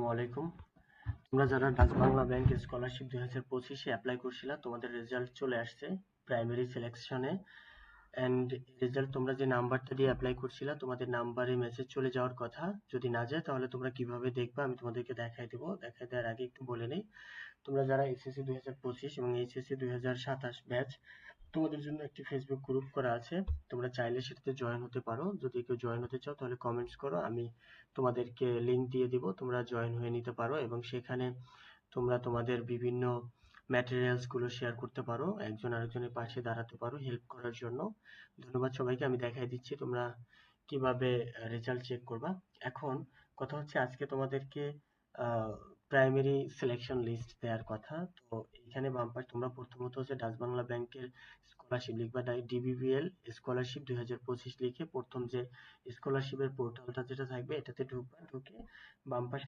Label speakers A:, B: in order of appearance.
A: আসসালামু আলাইকুম। তোমরা যারা ডাচ বাংলা ব্যাংক স্কলারশিপ 2025-এ অ্যাপ্লাই করছিলা, তোমাদের রেজাল্ট চলে আসছে প্রাইমারি সিলেকশনে। এন্ড রেজাল্ট তোমরা যে নাম্বারটা দিয়ে অ্যাপ্লাই করছিলা, তোমাদের নাম্বারে মেসেজ চলে যাওয়ার কথা। যদি না যায় তাহলে তোমরা কিভাবে দেখবা আমি তোমাদেরকে দেখাই দেবো। দেখাই দেওয়ার আগে একটু বলে নেই, তোমরা যারা এসএসসি 2025 এবং এইচএসসি 2027 ব্যাচ, তোমাদের জন্য একটি ফেসবুক গ্রুপ করা আছে। তোমরা চাইলে সেটাতে জয়েন হতে পারো। যদি কেউ জয়েন হতে চাও তাহলে কমেন্টস করো, আমি তোমাদেরকে লিংক দিয়ে দিব, তোমরা জয়েন হয়ে নিতে পারো এবং সেখানে তোমরা তোমাদের বিভিন্ন ম্যাটেরিয়ালস গুলো শেয়ার করতে পারো, একজন আরেকজনের পাশে দাঁড়াতে পারো হেল্প করার জন্য। ধন্যবাদ সবাইকে। আমি দেখাই দিচ্ছি তোমরা কিভাবে রেজাল্ট চেক করবা। এখন কথা হচ্ছে, আজকে তোমাদেরকে প্রাইমারি সিলেকশন লিস্ট দেওয়ার কথা। তো এখানে বাম্পার তোমরা প্রথমত হচ্ছে ডাচ বাংলা ব্যাংকের স্কলারশিপ লিখবা, ডিবিবিএল স্কলারশিপ 2025 লিখে প্রথম যে স্কলারশিপের পোর্টালটা যেটা থাকবে এটাতে ঢুকবা। ঢুকে বাম পাশে